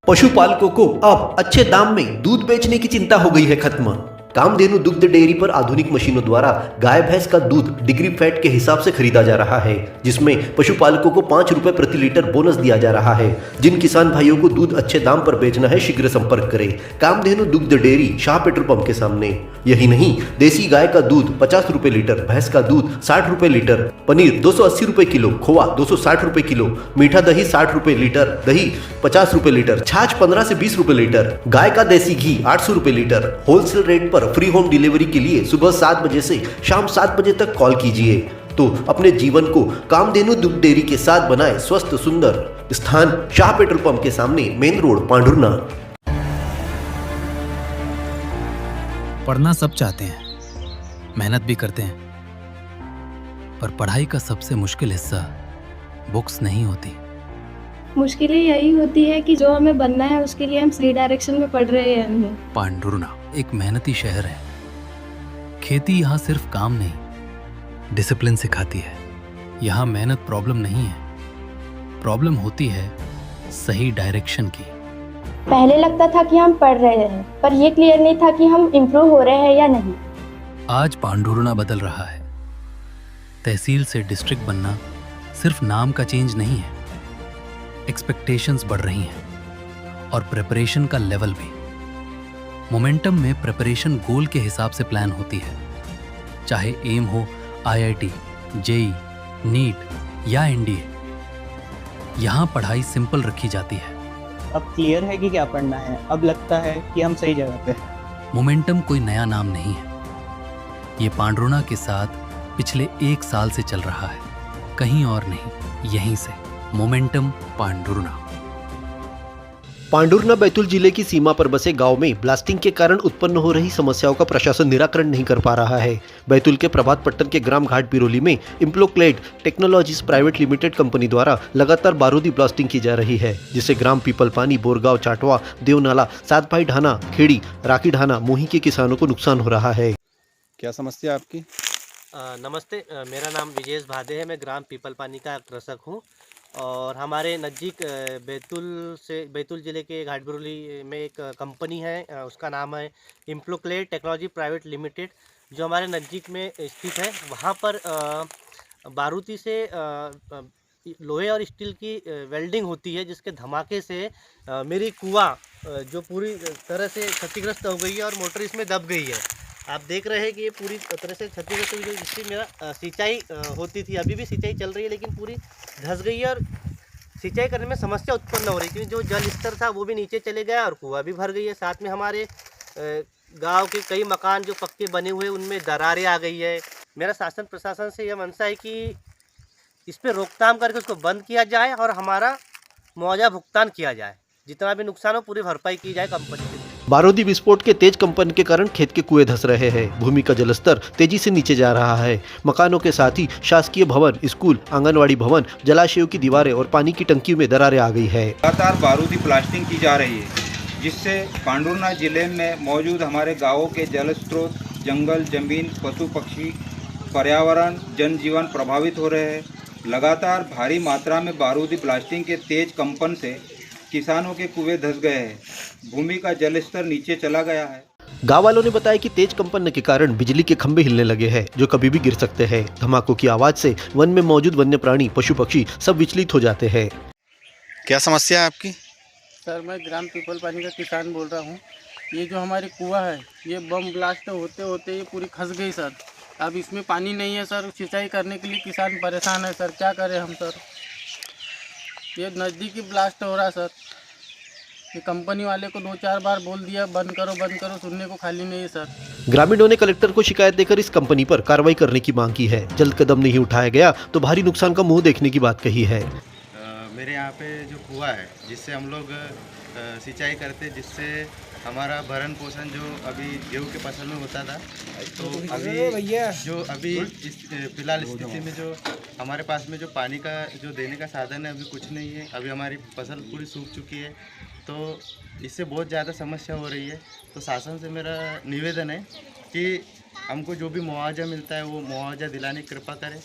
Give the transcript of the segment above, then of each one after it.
पशुपालकों को अब अच्छे दाम में दूध बेचने की चिंता हो गई है खत्म। कामधेनु दुग्ध डेयरी पर आधुनिक मशीनों द्वारा गाय भैंस का दूध डिग्री फैट के हिसाब से खरीदा जा रहा है, जिसमें पशुपालकों को 5 रुपए प्रति लीटर बोनस दिया जा रहा है। जिन किसान भाइयों को दूध अच्छे दाम पर बेचना है, शीघ्र संपर्क करें कामधेनु दुग्ध डेयरी, शाह पेट्रोल पंप के सामने। यही नहीं, देसी गाय का दूध 50 रुपए लीटर, भैंस का दूध 60 रुपए लीटर, पनीर 280 रुपए किलो, खोआ 260 रुपए किलो, मीठा दही 60 रुपए लीटर, दही 50 रुपए लीटर, छाछ 15 से 20 रुपए लीटर, गाय का देसी घी 800 रुपए लीटर। होलसेल रेट पर फ्री होम डिलीवरी के लिए सुबह 7 बजे से शाम 7 बजे तक कॉल कीजिए। तो अपने जीवन को कामधेनु दुग्ध डेयरी के साथ बनाए स्वस्थ सुंदर। स्थान शाह पेट्रोल पंप के सामने, मेन रोड, पांडुरना। पढ़ना सब चाहते हैं, मेहनत भी करते हैं, पर पढ़ाई का सबसे मुश्किल हिस्सा बुक्स नहीं होती। मुश्किलें यही होती है कि जो हमें बनना है उसके लिए हम सही डायरेक्शन में पढ़ रहे हैं नहीं। पांडुरना एक मेहनती शहर है। खेती यहाँ सिर्फ काम नहीं, डिसिप्लिन सिखाती है। यहाँ मेहनत प्रॉब्लम नहीं है, प्रॉब्लम होती है सही डायरेक्शन की। पहले लगता था कि हम पढ़ रहे हैं, पर ये क्लियर नहीं था कि हम इम्प्रूव हो रहे हैं या नहीं। आज पांडुरना बदल रहा है। तहसील से डिस्ट्रिक्ट बनना सिर्फ नाम का चेंज नहीं है, एक्सपेक्टेशंस बढ़ रही हैं और प्रिपरेशन का लेवल भी। मोमेंटम में प्रिपरेशन गोल के हिसाब से प्लान होती है, चाहे एम हो आईआईटी, जेई, नीट या एनडीए। यहाँ पढ़ाई सिंपल रखी जाती है। अब क्लियर है कि क्या पढ़ना है, अब लगता है कि हम सही जगह पे हैं। मोमेंटम कोई नया नाम नहीं है, ये पांडुरना के साथ पिछले 1 साल से चल रहा है, कहीं और नहीं, यहीं से। मोमेंटम पांडुरना। पांडुरना बैतूल जिले की सीमा पर बसे गांव में ब्लास्टिंग के कारण उत्पन्न हो रही समस्याओं का प्रशासन निराकरण नहीं कर पा रहा है। बैतूल के प्रभात पट्टन के ग्राम घाट बिरोली में इम्प्लोक्लेड टेक्नोलॉजीज प्राइवेट लिमिटेड कंपनी द्वारा लगातार बारूदी ब्लास्टिंग की जा रही है, जिससे ग्राम पीपलपानी, बोरगांव, चाटवा, देवनाला, सातभाई ढाना, खेड़ी, राखी ढाना, मोही के किसानों को नुकसान हो रहा है। क्या समस्या है आपकी? नमस्ते, मेरा नाम विजेश भादे है। मैं ग्राम पीपलपानी का कृषक हूँ और हमारे नज़दीक बैतूल ज़िले के घाट बिरोली में एक कंपनी है, उसका नाम है इम्प्लोक्लेड टेक्नोलॉजी प्राइवेट लिमिटेड, जो हमारे नज़दीक में स्थित है। वहाँ पर बारूदी से लोहे और स्टील की वेल्डिंग होती है, जिसके धमाके से मेरी कुआँ जो पूरी तरह से क्षतिग्रस्त हो गई है और मोटर इसमें दब गई है। आप देख रहे हैं कि ये पूरी तरह से क्षतिग्रस्त हुई है, जिससे मेरा सिंचाई होती थी, अभी भी सिंचाई चल रही है, लेकिन पूरी धंस गई है और सिंचाई करने में समस्या उत्पन्न हो रही है, क्योंकि जो जल स्तर था वो भी नीचे चले गया और कुआं भी भर गई है। साथ में हमारे गांव के कई मकान जो पक्के बने हुए उनमें दरारें आ गई है। मेरा शासन प्रशासन से यह मंशा है कि इस पर रोकथाम करके उसको बंद किया जाए और हमारा मुआवजा भुगतान किया जाए, जितना भी नुकसान हो पूरी भरपाई की जाए कंपनी से। बारूदी विस्फोट के तेज कंपन के कारण खेत के कुएं धंस रहे हैं, भूमि का जलस्तर तेजी से नीचे जा रहा है। मकानों के साथ ही शासकीय भवन, स्कूल, आंगनवाड़ी भवन, जलाशयों की दीवारें और पानी की टंकी में दरारें आ गई है। लगातार बारूदी ब्लास्टिंग की जा रही है, जिससे पांडुरना जिले में मौजूद हमारे गाँवों के जल स्रोत, जंगल, जमीन, पशु पक्षी, पर्यावरण, जनजीवन प्रभावित हो रहे हैं। लगातार भारी मात्रा में बारूदी ब्लास्टिंग के तेज कंपन से किसानों के कुएं धंस गए हैं, भूमि का जल स्तर नीचे चला गया है। गांव वालों ने बताया कि तेज कंपन के कारण बिजली के खंभे हिलने लगे हैं, जो कभी भी गिर सकते हैं। धमाकों की आवाज से वन में मौजूद वन्य प्राणी, पशु पक्षी सब विचलित हो जाते हैं। क्या समस्या है आपकी? सर, मैं ग्राम पीपलपानी का किसान बोल रहा हूँ। ये जो हमारी कुआँ है, ये बम ब्लास्ट होते होते ये पूरी खस गई सर। अब इसमें पानी नहीं है सर, सिंचाई करने के लिए किसान परेशान है सर। क्या करें हम सर? ये नज़दीकी ब्लास्ट हो रहा सर। ये कंपनी वाले को 2-4 बार बोल दिया बंद करो, सुनने को खाली नहीं है सर। ग्रामीणों ने कलेक्टर को शिकायत देकर इस कंपनी पर कार्रवाई करने की मांग की है। जल्द कदम नहीं उठाया गया तो भारी नुकसान का मुंह देखने की बात कही है। मेरे यहाँ पे जो कुआं है, जिससे हम लोग सिंचाई करते, जिससे हमारा भरण पोषण जो अभी गेहूँ के फसल में होता था, तो अभी इस फिलहाल स्थिति में जो हमारे पास में जो पानी का जो देने का साधन है अभी कुछ नहीं है। अभी हमारी फसल पूरी सूख चुकी है, तो इससे बहुत ज़्यादा समस्या हो रही है। तो शासन से मेरा निवेदन है कि हमको जो भी मुआवजा मिलता है वो मुआवजा दिलाने की कृपा करें।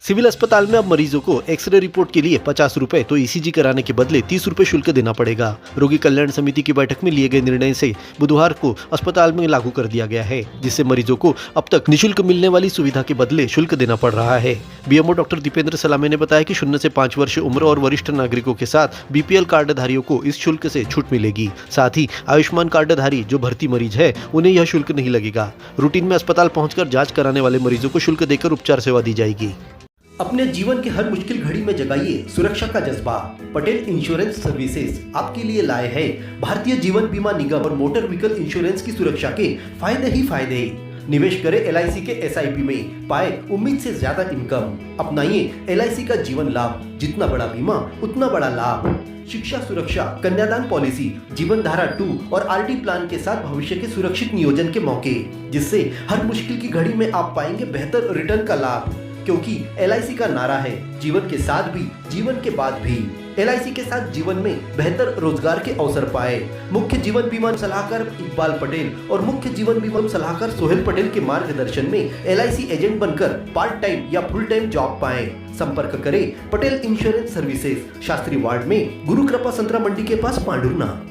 सिविल अस्पताल में अब मरीजों को एक्सरे रिपोर्ट के लिए 50 रुपए तो ईसीजी कराने के बदले 30 रुपए शुल्क देना पड़ेगा। रोगी कल्याण समिति की बैठक में लिए गए निर्णय से बुधवार को अस्पताल में लागू कर दिया गया है, जिससे मरीजों को अब तक निःशुल्क मिलने वाली सुविधा के बदले शुल्क देना पड़ रहा है। बीएमओ डॉक्टर दीपेंद्र सलामे ने बताया कि 0 से 5 वर्ष उम्र और वरिष्ठ नागरिकों के साथ बीपीएल कार्डधारियों को इस शुल्क से छूट मिलेगी। साथ ही आयुष्मान कार्डधारी जो भर्ती मरीज है उन्हें यह शुल्क नहीं लगेगा। रूटीन में अस्पताल पहुंचकर जांच कराने वाले मरीजों को शुल्क देकर उपचार सेवा दी जाएगी। अपने जीवन के हर मुश्किल घड़ी में जगाइए सुरक्षा का जज्बा। पटेल इंश्योरेंस सर्विसेज आपके लिए लाए हैं भारतीय जीवन बीमा निगम और मोटर व्हीकल इंश्योरेंस की सुरक्षा के फायदे ही फायदे। निवेश करें LIC के SIP में, पाए उम्मीद से ज्यादा इनकम। अपनाइए LIC का जीवन लाभ, जितना बड़ा बीमा उतना बड़ा लाभ। शिक्षा सुरक्षा, कन्यादान पॉलिसी, जीवन धारा 2 और RD प्लान के साथ भविष्य के सुरक्षित नियोजन के मौके, जिससे हर मुश्किल की घड़ी में आप पाएंगे बेहतर रिटर्न का लाभ। क्योंकि LIC का नारा है जीवन के साथ भी जीवन के बाद भी। LIC के साथ जीवन में बेहतर रोजगार के अवसर पाए। मुख्य जीवन बीमा सलाहकार इकबाल पटेल और मुख्य जीवन बीमा सलाहकार सोहेल पटेल के मार्गदर्शन में LIC एजेंट बनकर पार्ट टाइम या फुल टाइम जॉब पाएं। संपर्क करें Patel insurance services, Shastri ward में, गुरु कृपा संतरा मंडी के पास, पांडुरना।